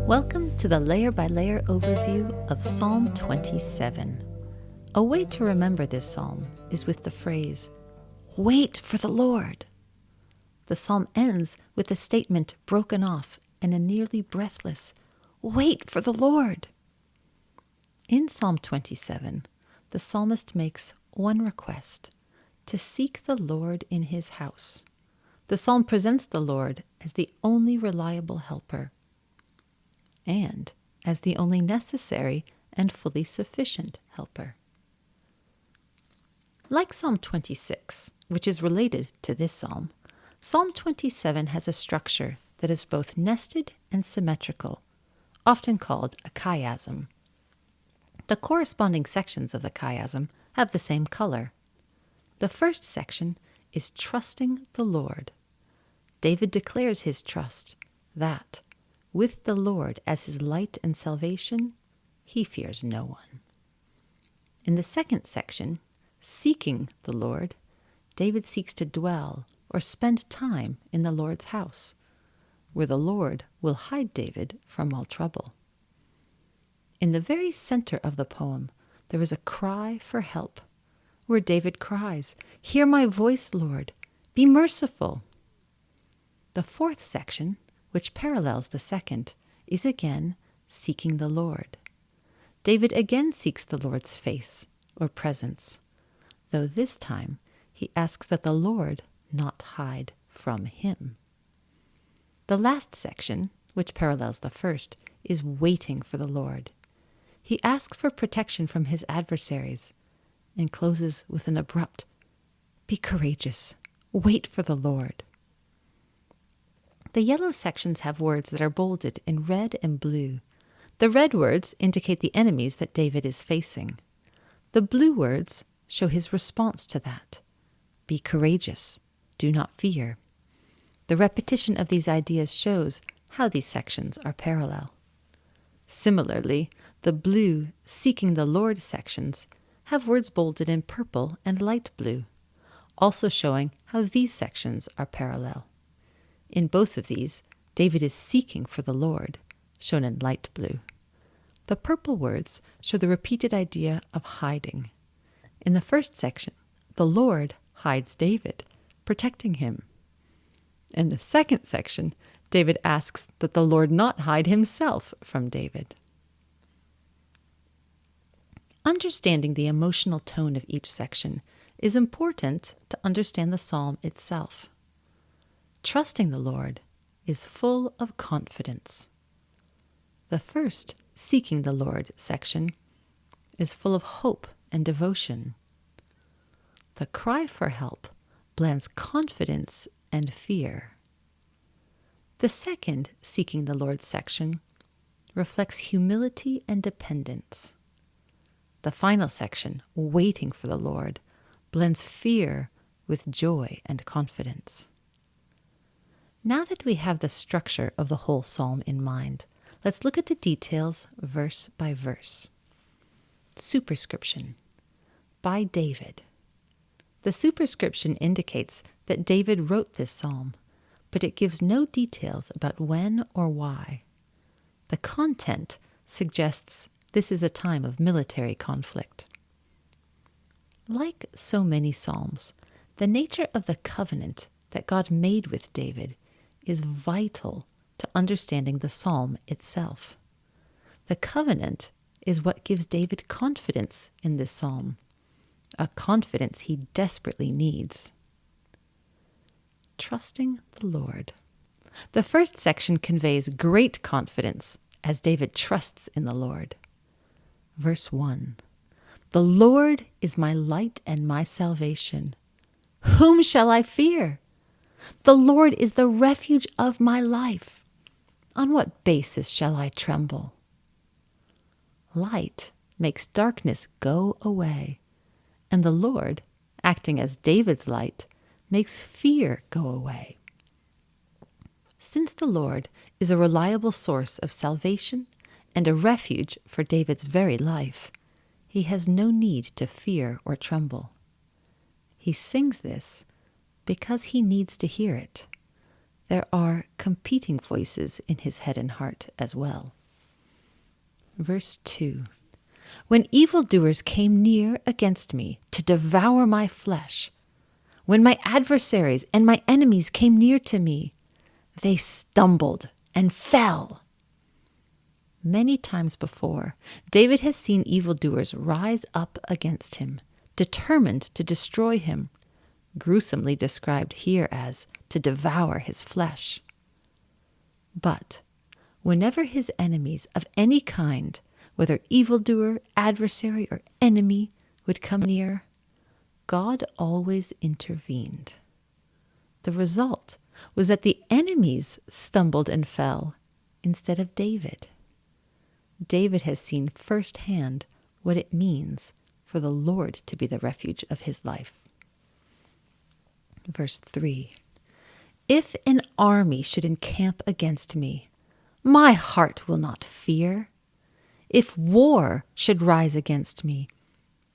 Welcome to the layer-by-layer overview of Psalm 27. A way to remember this psalm is with the phrase, "Wait for the Lord." The psalm ends with a statement broken off and a nearly breathless, "Wait for the Lord." In Psalm 27, the psalmist makes one request, to seek the Lord in his house. The psalm presents the Lord as the only reliable helper, and as the only necessary and fully sufficient helper. Like Psalm 26, which is related to this psalm, Psalm 27 has a structure that is both nested and symmetrical, often called a chiasm. The corresponding sections of the chiasm have the same color. The first section is trusting the Lord. David declares his trust that, with the Lord as his light and salvation, he fears no one. In the second section, seeking the Lord, David seeks to dwell or spend time in the Lord's house, where the Lord will hide David from all trouble. In the very center of the poem, there is a cry for help, where David cries, "Hear my voice, Lord, be merciful." The fourth section, which parallels the second, is again seeking the Lord. David again seeks the Lord's face or presence, though this time he asks that the Lord not hide from him. The last section, which parallels the first, is waiting for the Lord. He asks for protection from his adversaries and closes with an abrupt, "Be courageous, wait for the Lord." The yellow sections have words that are bolded in red and blue. The red words indicate the enemies that David is facing. The blue words show his response to that. Be courageous, do not fear. The repetition of these ideas shows how these sections are parallel. Similarly, the blue seeking the Lord sections have words bolded in purple and light blue, also showing how these sections are parallel. In both of these, David is seeking for the Lord, shown in light blue. The purple words show the repeated idea of hiding. In the first section, the Lord hides David, protecting him. In the second section, David asks that the Lord not hide himself from David. Understanding the emotional tone of each section is important to understand the psalm itself. Trusting the Lord is full of confidence. The first seeking the Lord section is full of hope and devotion. The cry for help blends confidence and fear. The second seeking the Lord section reflects humility and dependence. The final section, waiting for the Lord, blends fear with joy and confidence. Now that we have the structure of the whole psalm in mind, let's look at the details verse by verse. Superscription. By David. The superscription indicates that David wrote this psalm, but it gives no details about when or why. The content suggests this is a time of military conflict. Like so many psalms, the nature of the covenant that God made with David is vital to understanding the psalm itself. The covenant is what gives David confidence in this psalm, a confidence he desperately needs. Trusting the Lord. The first section conveys great confidence as David trusts in the Lord. Verse 1, "The Lord is my light and my salvation. Whom shall I fear? The Lord is the refuge of my life. On what basis shall I tremble?" Light makes darkness go away, and the Lord, acting as David's light, makes fear go away. Since the Lord is a reliable source of salvation and a refuge for David's very life, he has no need to fear or tremble. He sings this because he needs to hear it. there are competing voices in his head and heart as well. Verse 2. When evildoers came near against me to devour my flesh, when my adversaries and my enemies came near to me, they stumbled and fell. Many times before, David has seen evildoers rise up against him, determined to destroy him, gruesomely described here as to devour his flesh. But whenever his enemies of any kind, whether evildoer, adversary, or enemy, would come near, God always intervened. The result was that the enemies stumbled and fell instead of David. David has seen firsthand what it means for the Lord to be the refuge of his life. Verse 3. If an army should encamp against me, my heart will not fear. If war should rise against me,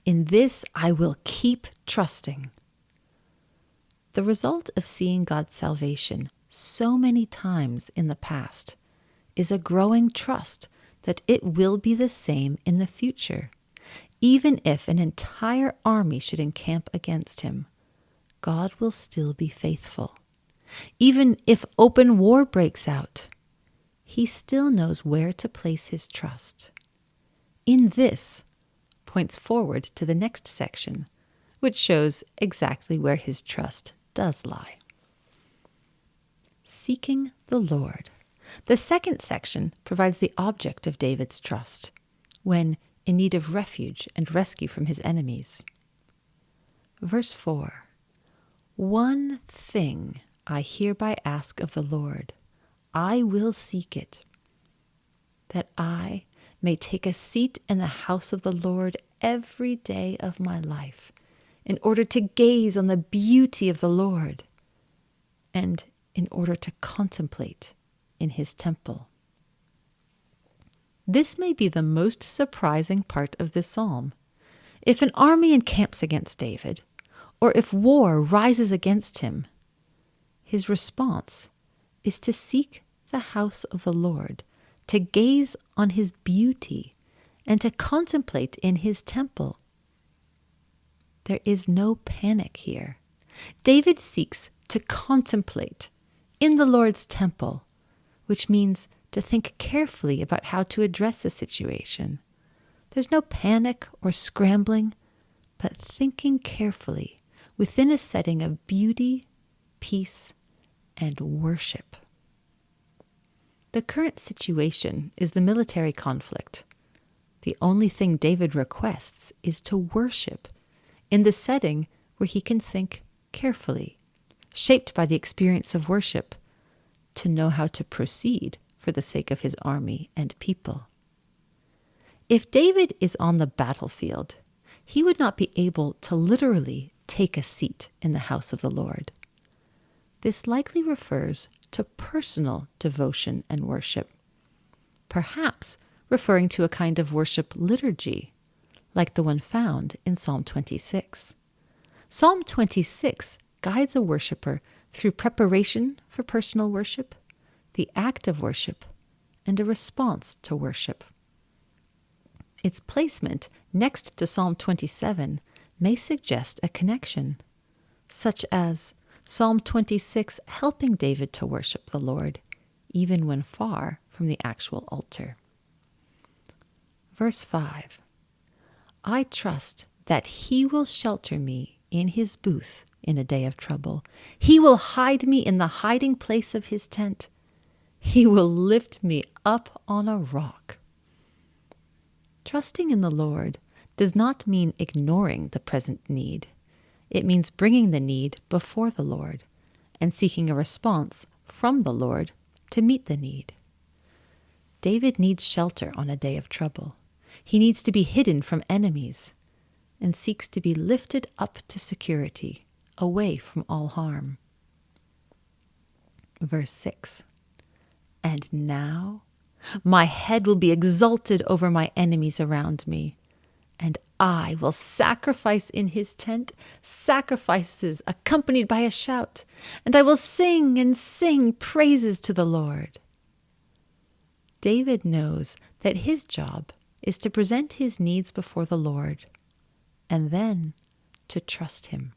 in this I will keep trusting. The result of seeing God's salvation so many times in the past is a growing trust that it will be the same in the future. Even if an entire army should encamp against him, God will still be faithful. Even if open war breaks out, he still knows where to place his trust. In this points forward to the next section, which shows exactly where his trust does lie. Seeking the Lord. The second section provides the object of David's trust when in need of refuge and rescue from his enemies. Verse 4. One thing I hereby ask of the Lord, I will seek it, that I may take a seat in the house of the Lord every day of my life, in order to gaze on the beauty of the Lord, and in order to contemplate in his temple. This may be the most surprising part of this psalm. If an army encamps against David, or if war rises against him, his response is to seek the house of the Lord, to gaze on his beauty, and to contemplate in his temple. There is no panic here. David seeks to contemplate in the Lord's temple, which means to think carefully about how to address a situation. There's no panic or scrambling, but thinking carefully within a setting of beauty, peace, and worship. The current situation is the military conflict. The only thing David requests is to worship in the setting where he can think carefully, shaped by the experience of worship, to know how to proceed for the sake of his army and people. If David is on the battlefield, he would not be able to literally take a seat in the house of the Lord. This likely refers to personal devotion and worship, perhaps referring to a kind of worship liturgy, like the one found in Psalm 26. Psalm 26 guides a worshiper through preparation for personal worship, the act of worship, and a response to worship. Its placement next to Psalm 27 may suggest a connection, such as Psalm 26 helping David to worship the Lord, even when far from the actual altar. Verse 5. I trust that he will shelter me in his booth in a day of trouble. He will hide me in the hiding place of his tent. He will lift me up on a rock. Trusting in the Lord does not mean ignoring the present need. It means bringing the need before the Lord and seeking a response from the Lord to meet the need. David needs shelter on a day of trouble. He needs to be hidden from enemies and seeks to be lifted up to security, away from all harm. Verse 6. And now my head will be exalted over my enemies around me, and I will sacrifice in his tent, sacrifices accompanied by a shout, and I will sing and sing praises to the Lord. David knows that his job is to present his needs before the Lord, and then to trust him.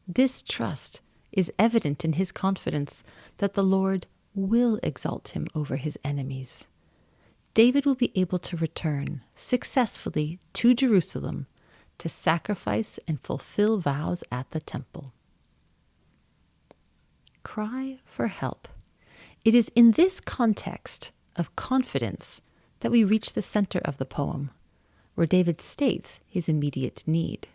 This trust is evident in his confidence that the Lord will exalt him over his enemies. David will be able to return successfully to Jerusalem to sacrifice and fulfill vows at the temple. Cry for help. It is in this context of confidence that we reach the center of the poem, where David states his immediate need.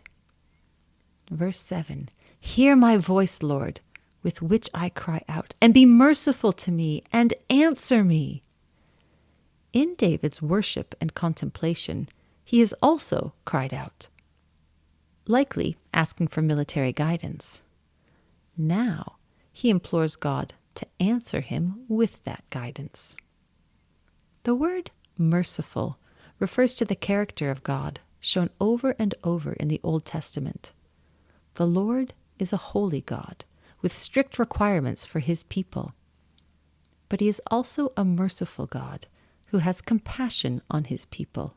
Verse 7, "Hear my voice, Lord, with which I cry out, and be merciful to me and answer me." In David's worship and contemplation, he has also cried out, likely asking for military guidance. Now he implores God to answer him with that guidance. The word merciful refers to the character of God shown over and over in the Old Testament. The Lord is a holy God with strict requirements for his people, but he is also a merciful God who has compassion on his people.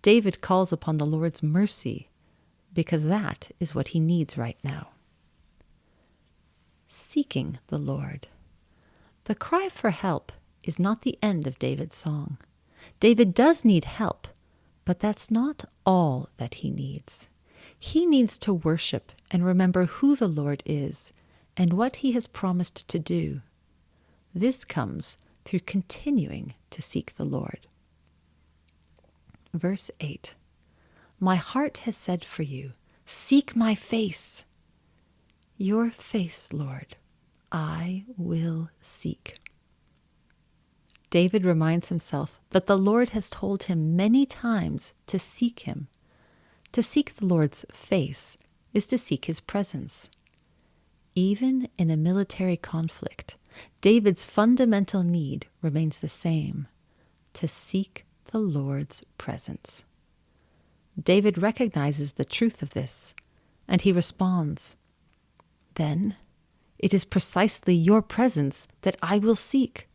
David calls upon the Lord's mercy because that is what he needs right now. Seeking the Lord. The cry for help is not the end of David's song. David does need help, but that's not all that he needs. He needs to worship and remember who the Lord is and what he has promised to do. This comes through continuing to seek the Lord. Verse 8, "My heart has said for you, seek my face. Your face, Lord, I will seek." David reminds himself that the Lord has told him many times to seek him. To seek the Lord's face is to seek his presence. Even in a military conflict, David's fundamental need remains the same, to seek the Lord's presence. David recognizes the truth of this, and he responds, "Then it is precisely your presence that I will seek.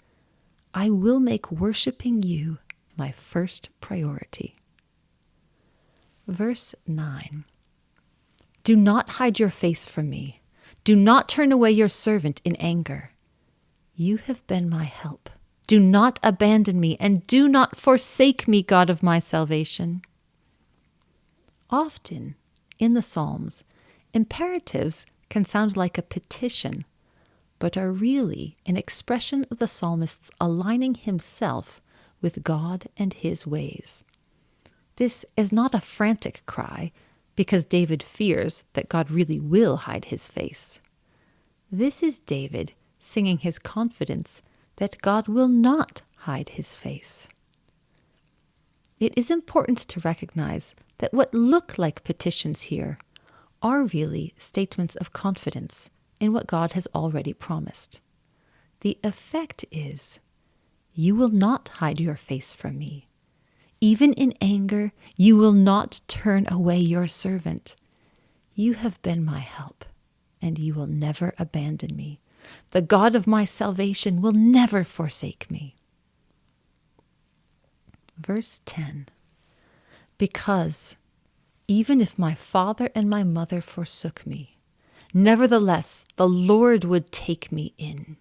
I will make worshiping you my first priority." Verse 9, "Do not hide your face from me. Do not turn away your servant in anger. You have been my help. Do not abandon me, and do not forsake me, God of my salvation." Often, in the Psalms, imperatives can sound like a petition, but are really an expression of the psalmist's aligning himself with God and his ways. This is not a frantic cry, because David fears that God really will hide his face. This is David singing his confidence that God will not hide his face. It is important to recognize that what look like petitions here are really statements of confidence in what God has already promised. The effect is, "You will not hide your face from me. Even in anger, you will not turn away your servant. You have been my help, and you will never abandon me. The God of my salvation will never forsake me." Verse 10, "Because even if my father and my mother forsook me, nevertheless the Lord would take me in."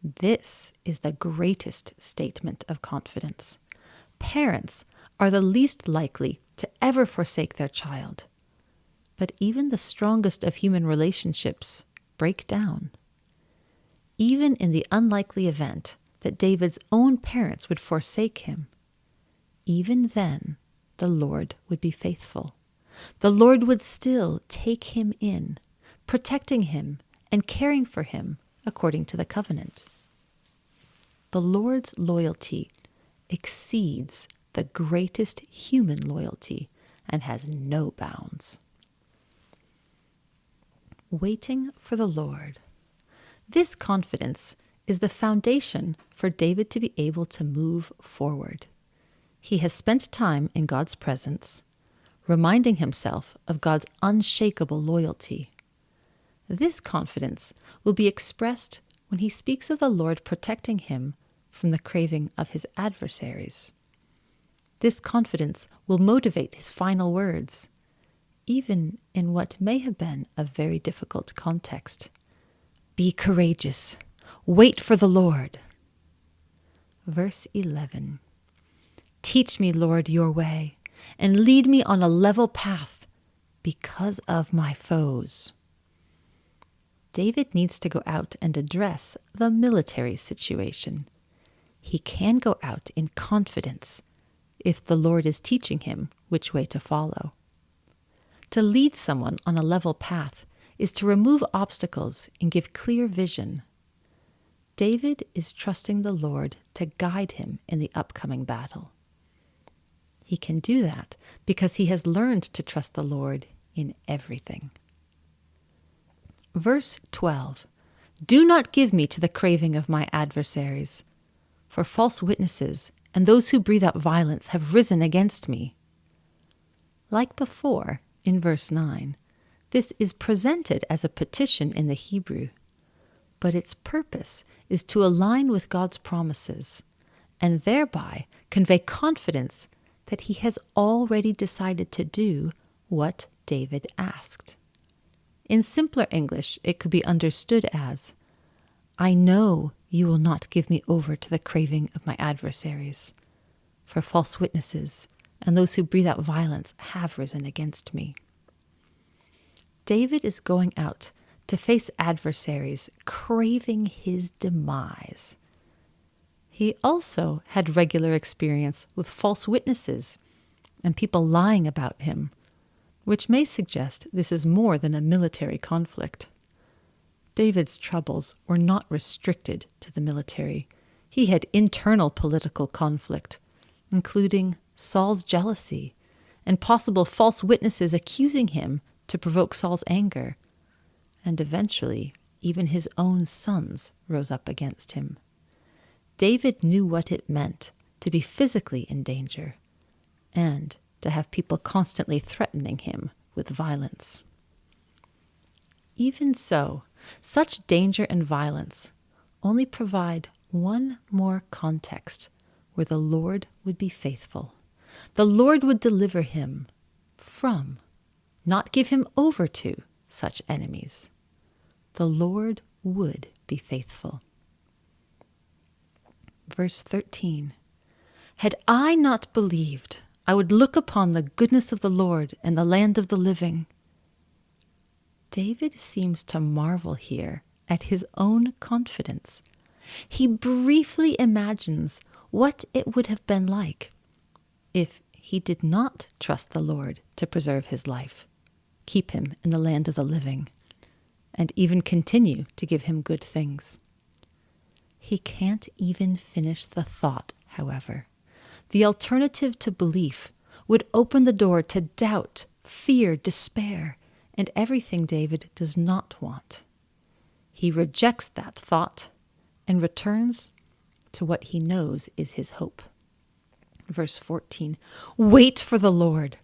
This is the greatest statement of confidence. Parents are the least likely to ever forsake their child. But even the strongest of human relationships break down. Even in the unlikely event that David's own parents would forsake him, even then the Lord would be faithful. The Lord would still take him in, protecting him and caring for him according to the covenant. The Lord's loyalty exceeds the greatest human loyalty and has no bounds. Waiting for the Lord. This confidence is the foundation for David to be able to move forward. He has spent time in God's presence, reminding himself of God's unshakable loyalty. This confidence will be expressed when he speaks of the Lord protecting him from the craving of his adversaries. This confidence will motivate his final words, even in what may have been a very difficult context. Be courageous. Wait for the Lord. Verse 11. Teach me, Lord, your way, and lead me on a level path because of my foes. David needs to go out and address the military situation. He can go out in confidence if the Lord is teaching him which way to follow. To lead someone on a level path is to remove obstacles and give clear vision. David is trusting the Lord to guide him in the upcoming battle. He can do that because he has learned to trust the Lord in everything. Verse 12. Do not give me to the craving of my adversaries, for false witnesses and those who breathe out violence have risen against me. Like before, in verse 9, this is presented as a petition in the Hebrew, but its purpose is to align with God's promises and thereby convey confidence that he has already decided to do what David asked. In simpler English, it could be understood as, I know you will not give me over to the craving of my adversaries, for false witnesses and those who breathe out violence have risen against me. David is going out to face adversaries craving his demise. He also had regular experience with false witnesses and people lying about him, which may suggest this is more than a military conflict. David's troubles were not restricted to the military. He had internal political conflict, including Saul's jealousy and possible false witnesses accusing him to provoke Saul's anger. And eventually, even his own sons rose up against him. David knew what it meant to be physically in danger and to have people constantly threatening him with violence. Even so, such danger and violence only provide one more context where the Lord would be faithful. The Lord would deliver him from, not give him over to, such enemies. The Lord would be faithful. Verse 13. Had I not believed, I would look upon the goodness of the Lord and the land of the living. David seems to marvel here at his own confidence. He briefly imagines what it would have been like if he did not trust the Lord to preserve his life, keep him in the land of the living, and even continue to give him good things. He can't even finish the thought, however. The alternative to belief would open the door to doubt, fear, despair, and everything David does not want. He rejects that thought and returns to what he knows is his hope. Verse 14, wait for the Lord.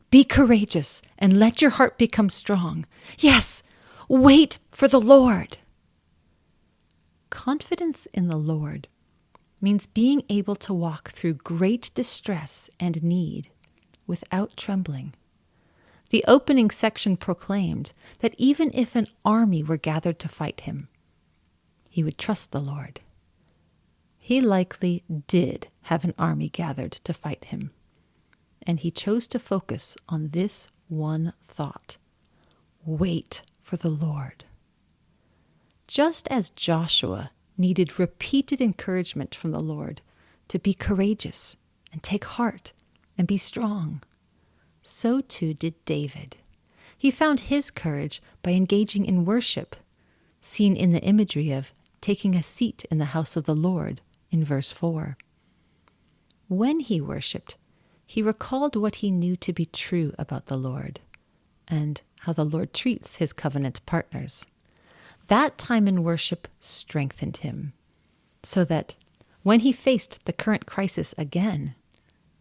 Be courageous and let your heart become strong. Yes, wait for the Lord. Confidence in the Lord means being able to walk through great distress and need without trembling. The opening section proclaimed that even if an army were gathered to fight him, he would trust the Lord. He likely did have an army gathered to fight him, and he chose to focus on this one thought: wait for the Lord. Just as Joshua needed repeated encouragement from the Lord to be courageous and take heart and be strong, so too did David. He found his courage by engaging in worship, seen in the imagery of taking a seat in the house of the Lord in verse 4. When he worshipped, he recalled what he knew to be true about the Lord and how the Lord treats his covenant partners. That time in worship strengthened him, so that when he faced the current crisis again,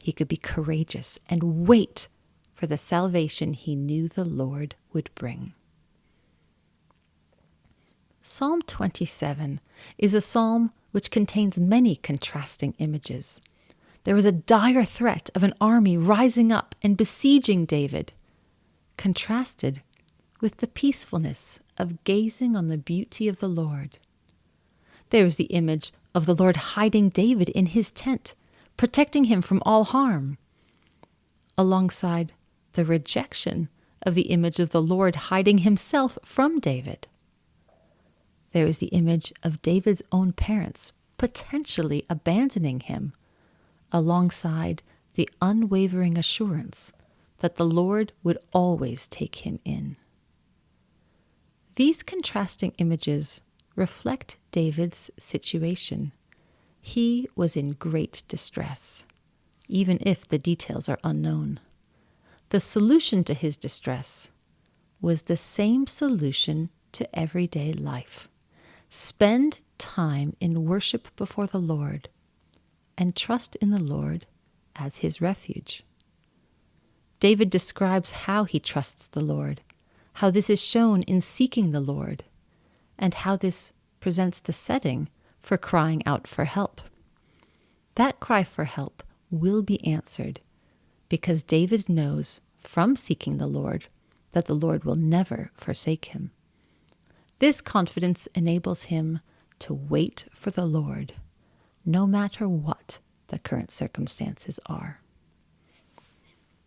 he could be courageous and wait for the salvation he knew the Lord would bring. Psalm 27 is a psalm which contains many contrasting images. There is a dire threat of an army rising up and besieging David, contrasted with the peacefulness of gazing on the beauty of the Lord. There is the image of the Lord hiding David in his tent, protecting him from all harm, alongside the rejection of the image of the Lord hiding himself from David. There is the image of David's own parents potentially abandoning him, alongside the unwavering assurance that the Lord would always take him in. These contrasting images reflect David's situation. He was in great distress, even if the details are unknown. The solution to his distress was the same solution to everyday life. Spend time in worship before the Lord and trust in the Lord as his refuge. David describes how he trusts the Lord, how this is shown in seeking the Lord, and how this presents the setting for crying out for help. That cry for help will be answered because David knows from seeking the Lord that the Lord will never forsake him. This confidence enables him to wait for the Lord, no matter what the current circumstances are.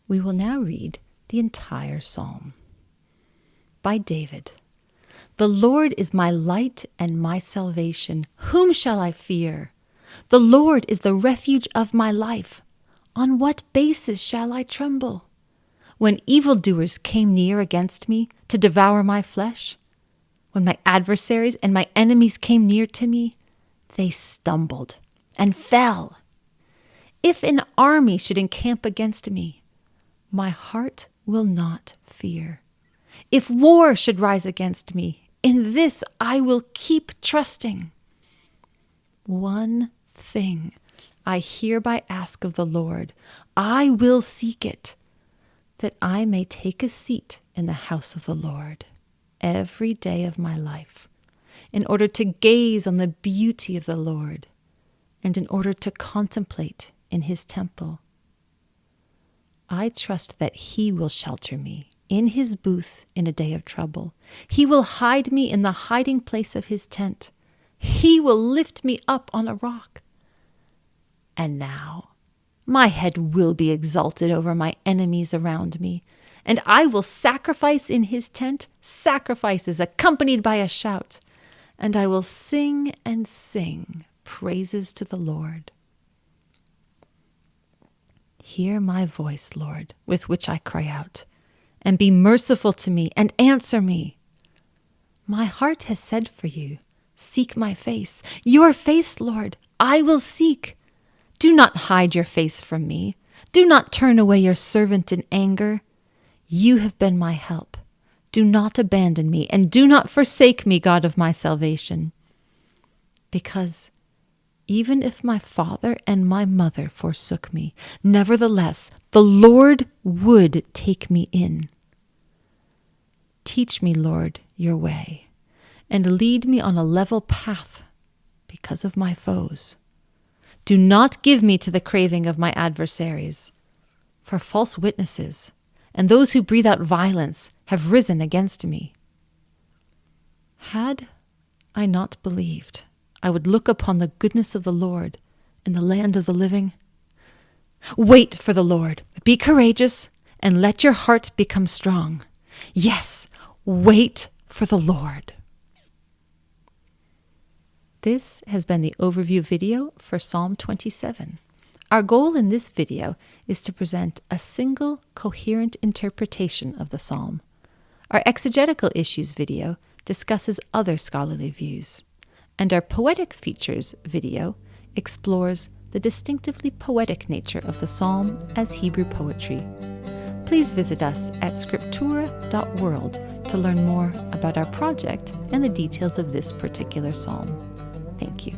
We will now read the entire psalm. By David. The Lord is my light and my salvation. Whom shall I fear? The Lord is the refuge of my life. On what basis shall I tremble? When evildoers came near against me to devour my flesh, when my adversaries and my enemies came near to me, they stumbled and fell. If an army should encamp against me, my heart will not fear. If war should rise against me, in this I will keep trusting. One thing I hereby ask of the Lord, I will seek it, that I may take a seat in the house of the Lord every day of my life, in order to gaze on the beauty of the Lord, and in order to contemplate in his temple. I trust that he will shelter me in his booth in a day of trouble. He will hide me in the hiding place of his tent. He will lift me up on a rock. And now my head will be exalted over my enemies around me, and I will sacrifice in his tent sacrifices accompanied by a shout, and I will sing and sing praises to the Lord. Hear my voice, Lord, with which I cry out, and be merciful to me and answer me. My heart has said for you, seek my face. Your face, Lord, I will seek. Do not hide your face from me. Do not turn away your servant in anger. You have been my help. Do not abandon me, and do not forsake me, God of my salvation. Because even if my father and my mother forsook me, nevertheless, the Lord would take me in. Teach me, Lord, your way, and lead me on a level path because of my foes. Do not give me to the craving of my adversaries, for false witnesses and those who breathe out violence have risen against me. Had I not believed I would look upon the goodness of the Lord in the land of the living? Wait for the Lord. Be courageous, and let your heart become strong. Yes, wait for the Lord. This has been the overview video for Psalm 27. Our goal in this video is to present a single, coherent interpretation of the psalm. Our exegetical issues video discusses other scholarly views, and our poetic features video explores the distinctively poetic nature of the psalm as Hebrew poetry. Please visit us at scriptura.world to learn more about our project and the details of this particular psalm. Thank you.